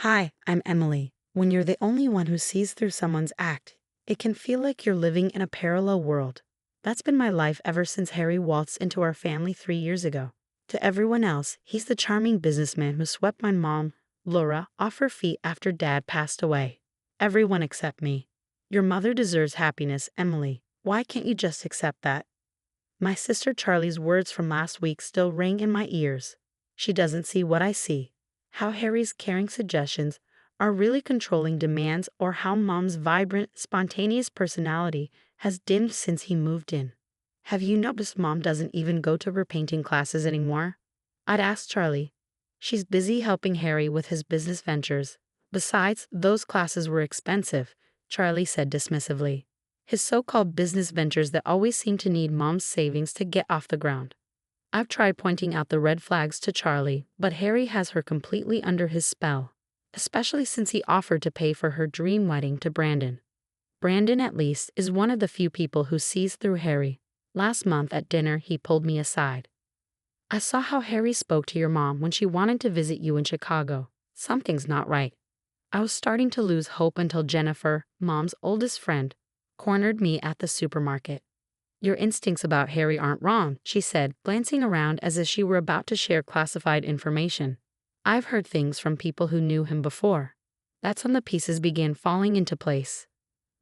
Hi, I'm Emily. When you're the only one who sees through someone's act, it can feel like you're living in a parallel world. That's been my life ever since Harry waltzed into our family 3 years ago. To everyone else, he's the charming businessman who swept my mom, Laura, off her feet after Dad passed away. Everyone except me. Your mother deserves happiness, Emily. Why can't you just accept that? My sister Charlie's words from last week still ring in my ears. She doesn't see what I see. How Harry's caring suggestions are really controlling demands, or how Mom's vibrant, spontaneous personality has dimmed since he moved in. Have you noticed Mom doesn't even go to her painting classes anymore? I'd asked Charlie. She's busy helping Harry with his business ventures. Besides, those classes were expensive, Charlie said dismissively. His so-called business ventures that always seem to need Mom's savings to get off the ground. I've tried pointing out the red flags to Charlie, but Harry has her completely under his spell, especially since he offered to pay for her dream wedding to Brandon. Brandon, at least, is one of the few people who sees through Harry. Last month at dinner, he pulled me aside. I saw how Harry spoke to your mom when she wanted to visit you in Chicago. Something's not right. I was starting to lose hope until Jennifer, Mom's oldest friend, cornered me at the supermarket. Your instincts about Harry aren't wrong, she said, glancing around as if she were about to share classified information. I've heard things from people who knew him before. That's when the pieces began falling into place.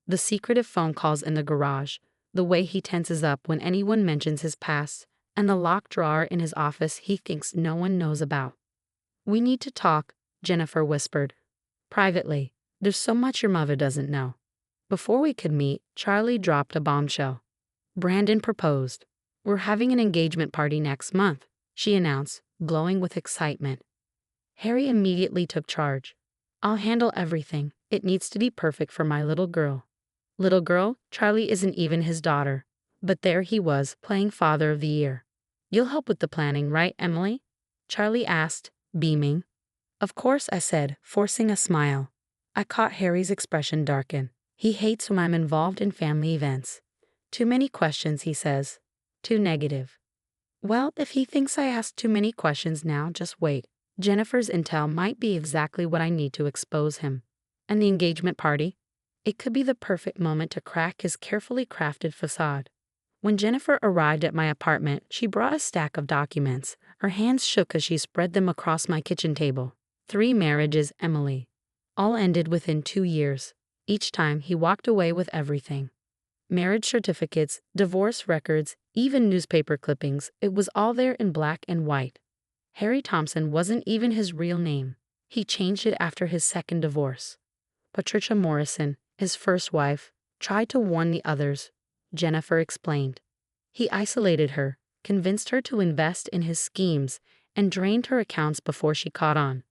The secretive phone calls in the garage, the way he tenses up when anyone mentions his past, and the locked drawer in his office he thinks no one knows about. We need to talk, Jennifer whispered. Privately, there's so much your mother doesn't know. Before we could meet, Charlie dropped a bombshell. Brandon proposed. We're having an engagement party next month, she announced, glowing with excitement. Harry immediately took charge. I'll handle everything. It needs to be perfect for my little girl. Little girl? Charlie isn't even his daughter. But there he was, playing Father of the Year. You'll help with the planning, right, Emily? Charlie asked, beaming. Of course, I said, forcing a smile. I caught Harry's expression darken. He hates when I'm involved in family events. Too many questions, he says. Too negative. Well, if he thinks I ask too many questions now, just wait. Jennifer's intel might be exactly what I need to expose him. And the engagement party? It could be the perfect moment to crack his carefully crafted facade. When Jennifer arrived at my apartment, she brought a stack of documents. Her hands shook as she spread them across my kitchen table. 3 marriages, Emily. All ended within 2 years. Each time he walked away with everything. Marriage certificates, divorce records, even newspaper clippings, it was all there in black and white. Harry Thompson wasn't even his real name. He changed it after his second divorce. Patricia Morrison, his first wife, tried to warn the others, Jennifer explained. He isolated her, convinced her to invest in his schemes, and drained her accounts before she caught on.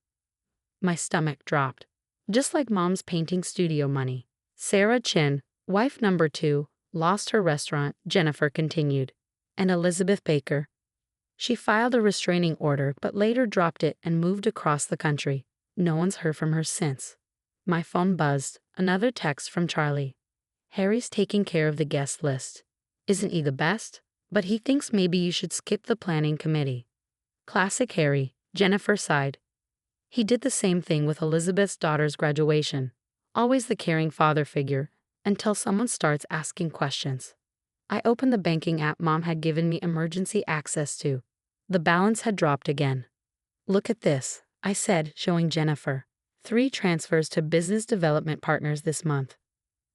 My stomach dropped. Just like Mom's painting studio money. Sarah Chin, wife number 2, lost her restaurant, Jennifer continued. And Elizabeth Baker. She filed a restraining order but later dropped it and moved across the country. No one's heard from her since. My phone buzzed, another text from Charlie. Harry's taking care of the guest list. Isn't he the best? But he thinks maybe you should skip the planning committee. Classic Harry, Jennifer sighed. He did the same thing with Elizabeth's daughter's graduation. Always the caring father figure, until someone starts asking questions. I opened the banking app Mom had given me emergency access to. The balance had dropped again. Look at this, I said, showing Jennifer. 3 transfers to business development partners this month.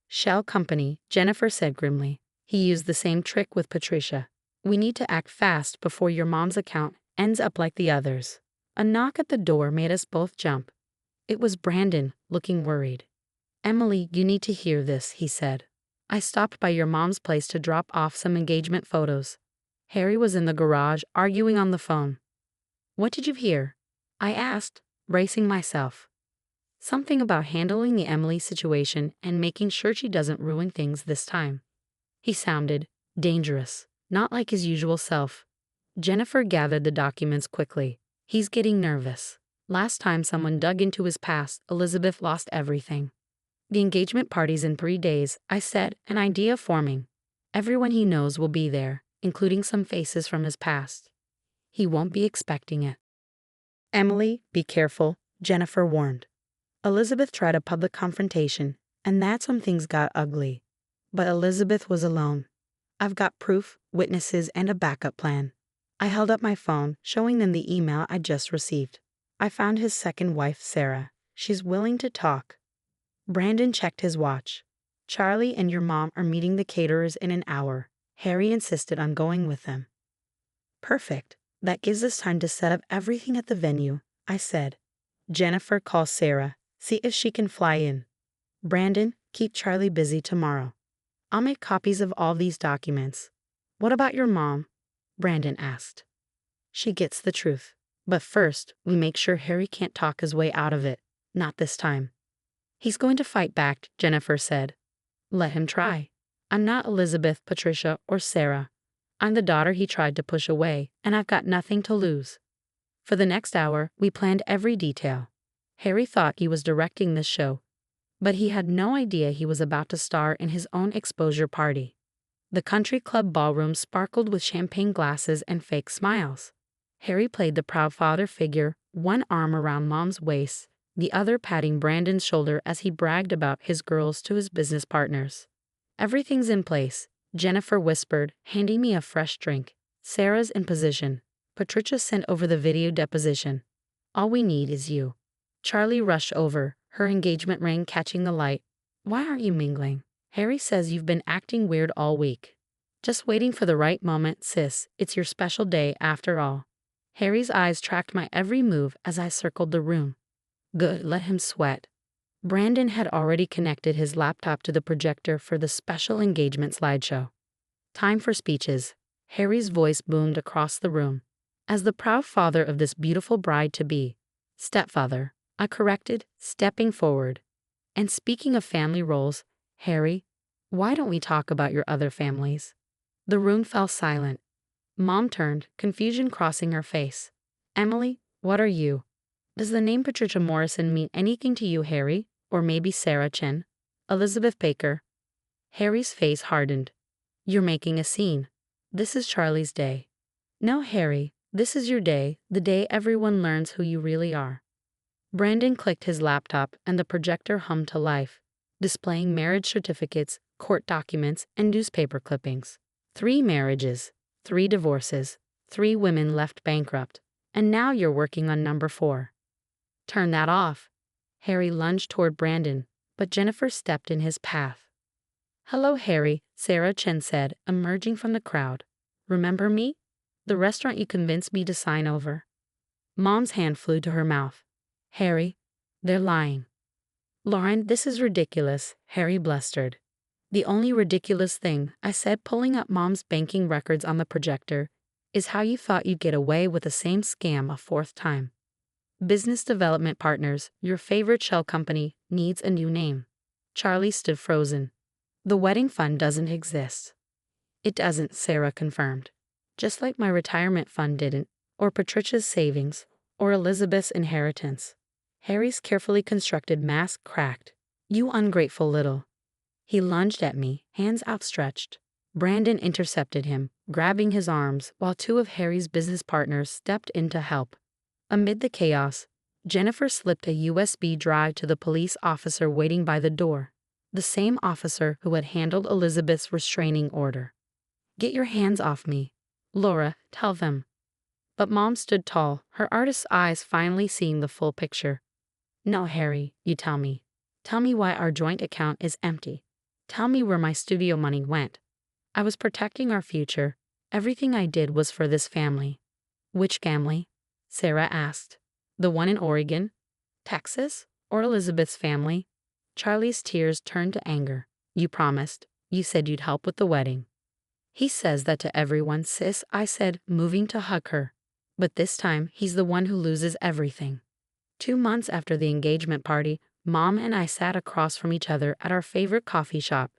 Shell Company, Jennifer said grimly. He used the same trick with Patricia. We need to act fast before your mom's account ends up like the others. A knock at the door made us both jump. It was Brandon, looking worried. Emily, you need to hear this, he said. I stopped by your mom's place to drop off some engagement photos. Harry was in the garage, arguing on the phone. What did you hear? I asked, bracing myself. Something about handling the Emily situation and making sure she doesn't ruin things this time. He sounded dangerous, not like his usual self. Jennifer gathered the documents quickly. He's getting nervous. Last time someone dug into his past, Elizabeth lost everything. The engagement party's in 3 days, I said, an idea forming. Everyone he knows will be there, including some faces from his past. He won't be expecting it. Emily, be careful, Jennifer warned. Elizabeth tried a public confrontation, and that's when things got ugly. But Elizabeth was alone. I've got proof, witnesses, and a backup plan. I held up my phone, showing them the email I just received. I found his second wife, Sarah. She's willing to talk. Brandon checked his watch. Charlie and your mom are meeting the caterers in an hour. Harry insisted on going with them. Perfect. That gives us time to set up everything at the venue, I said. Jennifer, call Sarah. See if she can fly in. Brandon, keep Charlie busy tomorrow. I'll make copies of all these documents. What about your mom? Brandon asked. She gets the truth. But first, we make sure Harry can't talk his way out of it. Not this time. He's going to fight back, Jennifer said. Let him try. I'm not Elizabeth, Patricia, or Sarah. I'm the daughter he tried to push away, and I've got nothing to lose. For the next hour, we planned every detail. Harry thought he was directing this show, but he had no idea he was about to star in his own exposure party. The country club ballroom sparkled with champagne glasses and fake smiles. Harry played the proud father figure, one arm around Mom's waist, the other patting Brandon's shoulder as he bragged about his girls to his business partners. Everything's in place, Jennifer whispered, handing me a fresh drink. Sarah's in position. Patricia sent over the video deposition. All we need is you. Charlie rushed over, her engagement ring catching the light. Why aren't you mingling? Harry says you've been acting weird all week. Just waiting for the right moment, sis. It's your special day after all. Harry's eyes tracked my every move as I circled the room. Good, let him sweat. Brandon had already connected his laptop to the projector for the special engagement slideshow. Time for speeches. Harry's voice boomed across the room. As the proud father of this beautiful bride-to-be, stepfather, I corrected, stepping forward. And speaking of family roles, Harry, why don't we talk about your other families? The room fell silent. Mom turned, confusion crossing her face. Emily, what are you? Does the name Patricia Morrison mean anything to you, Harry? Or maybe Sarah Chen? Elizabeth Baker? Harry's face hardened. You're making a scene. This is Charlie's day. No, Harry, this is your day, the day everyone learns who you really are. Brandon clicked his laptop and the projector hummed to life, displaying marriage certificates, court documents, and newspaper clippings. 3 marriages, 3 divorces, 3 women left bankrupt, and now you're working on number 4. Turn that off. Harry lunged toward Brandon, but Jennifer stepped in his path. Hello, Harry, Sarah Chen said, emerging from the crowd. Remember me? The restaurant you convinced me to sign over. Mom's hand flew to her mouth. Harry, they're lying. Lauren, this is ridiculous, Harry blustered. The only ridiculous thing, I said, pulling up Mom's banking records on the projector, is how you thought you'd get away with the same scam a 4th time. Business Development Partners, your favorite shell company, needs a new name. Charlie stood frozen. The wedding fund doesn't exist. It doesn't, Sarah confirmed. Just like my retirement fund didn't, or Patricia's savings, or Elizabeth's inheritance. Harry's carefully constructed mask cracked. You ungrateful little. He lunged at me, hands outstretched. Brandon intercepted him, grabbing his arms, while 2 of Harry's business partners stepped in to help. Amid the chaos, Jennifer slipped a USB drive to the police officer waiting by the door, the same officer who had handled Elizabeth's restraining order. Get your hands off me. Laura, tell them. But Mom stood tall, her artist's eyes finally seeing the full picture. No, Harry, you tell me. Tell me why our joint account is empty. Tell me where my studio money went. I was protecting our future. Everything I did was for this family. Which family? Sarah asked. The one in Oregon? Texas? Or Elizabeth's family? Charlie's tears turned to anger. You promised. You said you'd help with the wedding. He says that to everyone, sis, I said, moving to hug her. But this time, he's the one who loses everything. 2 months after the engagement party, Mom and I sat across from each other at our favorite coffee shop.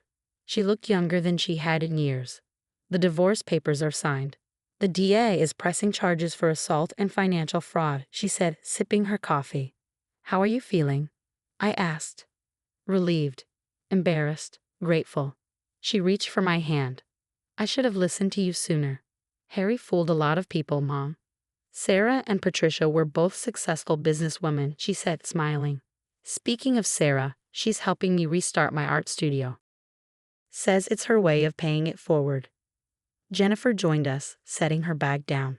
She looked younger than she had in years. The divorce papers are signed. The DA is pressing charges for assault and financial fraud, she said, sipping her coffee. How are you feeling? I asked. Relieved, embarrassed, grateful. She reached for my hand. I should have listened to you sooner. Harry fooled a lot of people, Mom. Sarah and Patricia were both successful businesswomen, she said, smiling. Speaking of Sarah, she's helping me restart my art studio. Says it's her way of paying it forward. Jennifer joined us, setting her bag down.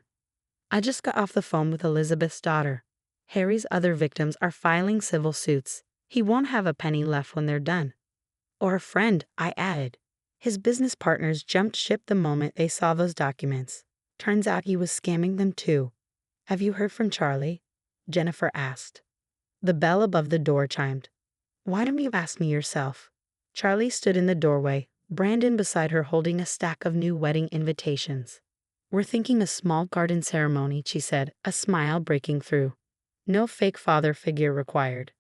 I just got off the phone with Elizabeth's daughter. Harry's other victims are filing civil suits. He won't have a penny left when they're done. Or a friend, I added. His business partners jumped ship the moment they saw those documents. Turns out he was scamming them too. Have you heard from Charlie? Jennifer asked. The bell above the door chimed. Why don't you ask me yourself? Charlie stood in the doorway, Brandon beside her holding a stack of new wedding invitations. We're thinking a small garden ceremony, she said, a smile breaking through. No fake father figure required.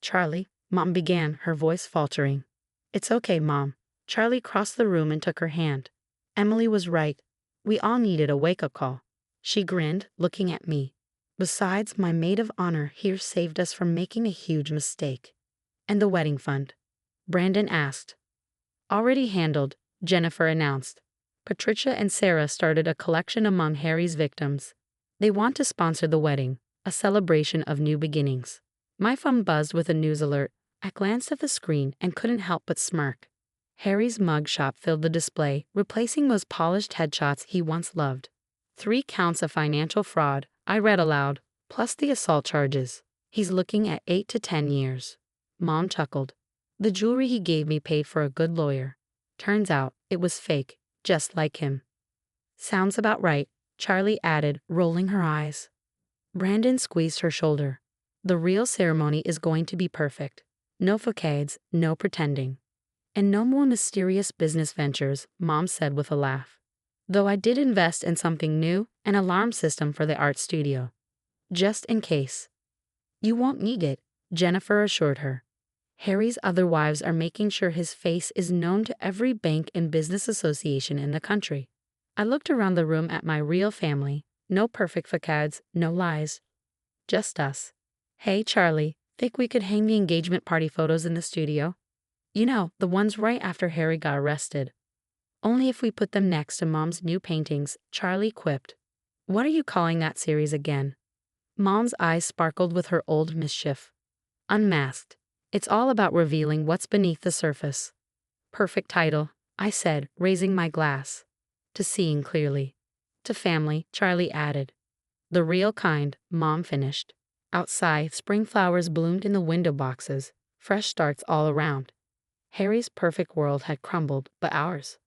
Charlie, Mom began, her voice faltering. It's okay, Mom. Charlie crossed the room and took her hand. Emily was right. We all needed a wake-up call. She grinned, looking at me. Besides, my maid of honor here saved us from making a huge mistake. And the wedding fund? Brandon asked. Already handled, Jennifer announced. Patricia and Sarah started a collection among Harry's victims. They want to sponsor the wedding, a celebration of new beginnings. My phone buzzed with a news alert. I glanced at the screen and couldn't help but smirk. Harry's mugshot filled the display, replacing those polished headshots he once loved. 3 counts of financial fraud, I read aloud, plus the assault charges. He's looking at 8 to 10 years. Mom chuckled. The jewelry he gave me paid for a good lawyer. Turns out, it was fake, just like him. Sounds about right, Charlie added, rolling her eyes. Brandon squeezed her shoulder. The real ceremony is going to be perfect. No facades, no pretending. And no more mysterious business ventures, Mom said with a laugh. Though I did invest in something new, an alarm system for the art studio. Just in case. You won't need it, Jennifer assured her. Harry's other wives are making sure his face is known to every bank and business association in the country. I looked around the room at my real family. No perfect facades, no lies. Just us. Hey, Charlie, think we could hang the engagement party photos in the studio? You know, the ones right after Harry got arrested. Only if we put them next to Mom's new paintings, Charlie quipped. What are you calling that series again? Mom's eyes sparkled with her old mischief. Unmasked. It's all about revealing what's beneath the surface. Perfect title, I said, raising my glass. To seeing clearly. To family, Charlie added. The real kind, Mom finished. Outside, spring flowers bloomed in the window boxes, fresh starts all around. Harry's perfect world had crumbled, but ours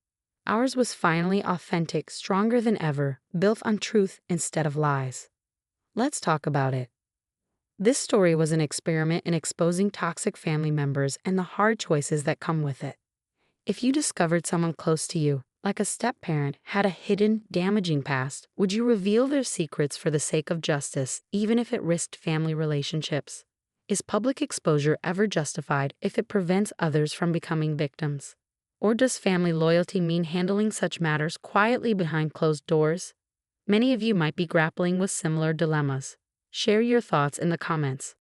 was finally authentic, stronger than ever, built on truth instead of lies. Let's talk about it. This story was an experiment in exposing toxic family members and the hard choices that come with it. If you discovered someone close to you, like a step-parent, had a hidden, damaging past, would you reveal their secrets for the sake of justice, even if it risked family relationships? Is public exposure ever justified if it prevents others from becoming victims? Or does family loyalty mean handling such matters quietly behind closed doors? Many of you might be grappling with similar dilemmas. Share your thoughts in the comments.